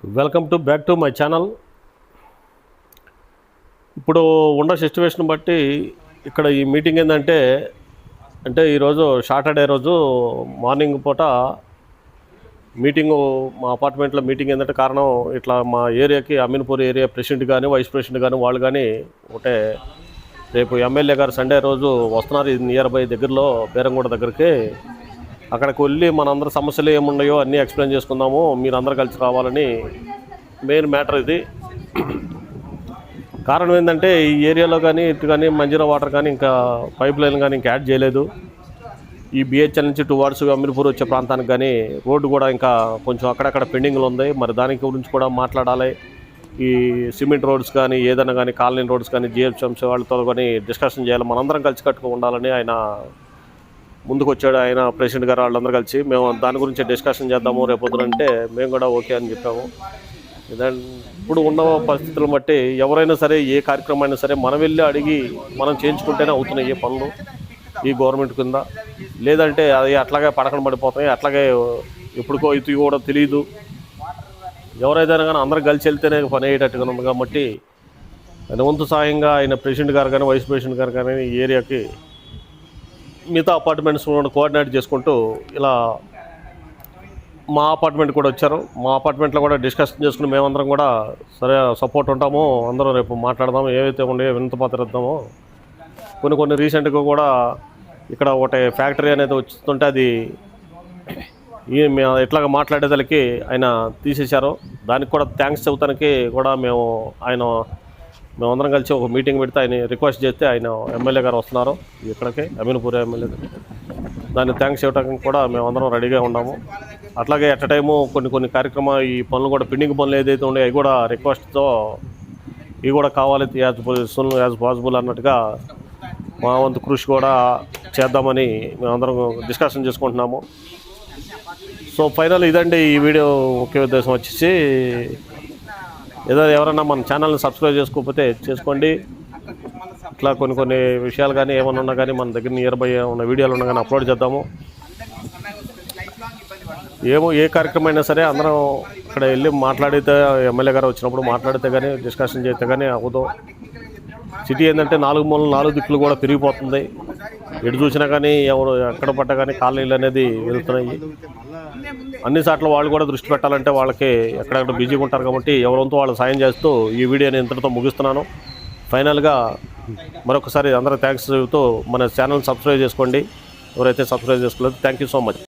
Welcome back to my channel. ఇప్పుడు ఉన్న situation బట్టి ఇక్కడ ఈ మీటింగ్ ఏంటంటే ఈరోజు సాటర్డే రోజు మార్నింగ్ పూట మీటింగు మా అపార్ట్మెంట్లో మీటింగ్ ఏంటంటే కారణం ఇట్లా మా ఏరియాకి అమీన్పూర్ ఏరియా ప్రెసిడెంట్ కానీ వైస్ ప్రెసిడెంట్ కానీ వాళ్ళు కానీ ఒకటే రేపు ఎమ్మెల్యే గారు సండే రోజు వస్తున్నారు. ఇది నియర్ బై దగ్గరలో బేరంగూడ దగ్గరికి. అక్కడికి వెళ్ళి మనందరి సమస్యలు ఏమున్నాయో అన్నీ ఎక్స్ప్లెయిన్ చేసుకుందాము, మీరు అందరూ కలిసి రావాలని మెయిన్ మ్యాటర్ ఇది. కారణం ఏంటంటే ఈ ఏరియాలో కానీ ఇటు కానీ మంజీరా వాటర్ కానీ ఇంకా పైప్ లైన్ కానీ ఇంకా యాడ్ చేయలేదు. ఈ బిహెచ్ఎల్ నుంచి 2 వార్డ్స్ అమీర్పూర్ వచ్చే ప్రాంతానికి కానీ రోడ్డు కూడా ఇంకా కొంచెం అక్కడక్కడ పెండింగ్లు ఉంది. మరి దానికి గురించి కూడా మాట్లాడాలి. ఈ సిమెంట్ రోడ్స్ కానీ ఏదైనా కానీ కాలనీ రోడ్స్ కానీ జిహెచ్ఎంసీ వాళ్ళతో కానీ డిస్కషన్ చేయాలి. మనందరం కలిసి కట్టుకు ఉండాలని ఆయన ముందుకు వచ్చాడు. ఆయన ప్రెసిడెంట్ గారు వాళ్ళందరూ కలిసి మేము దాని గురించి డిస్కషన్ చేద్దాము రేపొద్దునంటే మేము కూడా ఓకే అని చెప్పాము. ఇప్పుడు ఉన్న పరిస్థితులను బట్టి ఎవరైనా సరే ఏ కార్యక్రమం అయినా సరే మనం వెళ్ళి అడిగి మనం చేయించుకుంటేనే అవుతున్నాయి ఏ పనులు ఈ గవర్నమెంట్ కింద. లేదంటే అది అట్లాగే పడకన పడిపోతాయి, అట్లాగే ఎప్పుడుకో ఇది కూడా తెలియదు. ఎవరైతే కానీ అందరూ కలిసి వెళ్తేనే పని అయ్యేటట్టుగా ఉంది. కాబట్టి ఆయన వంతు సాయంగా ఆయన ప్రెసిడెంట్ గారు కానీ వైస్ ప్రెసిడెంట్ గారు కానీ ఈ ఏరియాకి మిగతా అపార్ట్మెంట్స్ కోఆర్డినేట్ చేసుకుంటూ ఇలా మా అపార్ట్మెంట్ కూడా వచ్చారు. మా అపార్ట్మెంట్లో కూడా డిస్కషన్ చేసుకుని మేమందరం కూడా సరే సపోర్ట్ ఉంటాము, అందరం రేపు మాట్లాడదాము, ఏవైతే ఉన్నాయో వినతిపత్రం ఇద్దామో. కొన్ని రీసెంట్గా కూడా ఇక్కడ ఒకటి ఫ్యాక్టరీ అనేది వస్తుంటే అది ఇట్లాగా మాట్లాడేదానికి ఆయన తీసేశారు. దానికి కూడా థ్యాంక్స్ చెబుతానికి కూడా మేమందరం కలిసి ఒక మీటింగ్ పెడితే ఆయన రిక్వెస్ట్ చేస్తే ఆయన ఎమ్మెల్యే గారు వస్తున్నారు ఇక్కడికి, అమీన్పూర్ ఎమ్మెల్యే. దాన్ని థ్యాంక్స్ ఇవ్వడానికి కూడా మేమందరం రెడీగా ఉన్నాము. అట్లాగే ఎట్ టైము కొన్ని కార్యక్రమాలు ఈ పనులు కూడా పెండింగ్ పనులు ఏదైతే ఉన్నాయో అవి కూడా రిక్వెస్ట్తో ఇవి కూడా కావాలి యాజ్ పాసిబుల్ అన్నట్టుగా మా వంతు కృషి కూడా చేద్దామని మేమందరం డిస్కషన్ చేసుకుంటున్నాము. సో ఫైనల్ ఇదండి ఈ వీడియో ముఖ్య ఉద్దేశం వచ్చేసి. ఏదో ఎవరైనా మన ఛానల్ని సబ్స్క్రైబ్ చేసుకోకపోతే చేసుకోండి. ఇట్లా కొన్ని విషయాలు కానీ ఏమైనా ఉన్నా కానీ మన దగ్గర నియర్ బై ఉన్న వీడియోలు ఉన్నా కానీ అప్లోడ్ చేద్దాము. ఏ కార్యక్రమం అయినా సరే అందరం ఇక్కడ వెళ్ళి మాట్లాడితే ఎమ్మెల్యే గారు వచ్చినప్పుడు మాట్లాడితే కానీ డిస్కషన్ చేస్తే కానీ అవ్వదు. సిటీ ఏంటంటే 4 మూలలు 4 దిక్కులు కూడా పెరిగిపోతుంది. ఎటు చూసినా కానీ ఎవరు ఎక్కడ పడ్డా కానీ కాలనీలు అనేది వెళ్తున్నాయి. అన్ని సార్లు వాళ్ళు కూడా దృష్టి పెట్టాలంటే వాళ్ళకి ఎక్కడెక్కడ బిజీగా ఉంటారు. కాబట్టి ఎవరంతో వాళ్ళు సాయం చేస్తూ ఈ వీడియోని ఇంతటితో ముగిస్తున్నాను. ఫైనల్గా మరొకసారి అందరూ థ్యాంక్స్ చెబుతూ మన ఛానల్ సబ్స్క్రైబ్ చేసుకోండి ఎవరైతే సబ్స్క్రైబ్ చేసుకోలేదు. Thank you so much.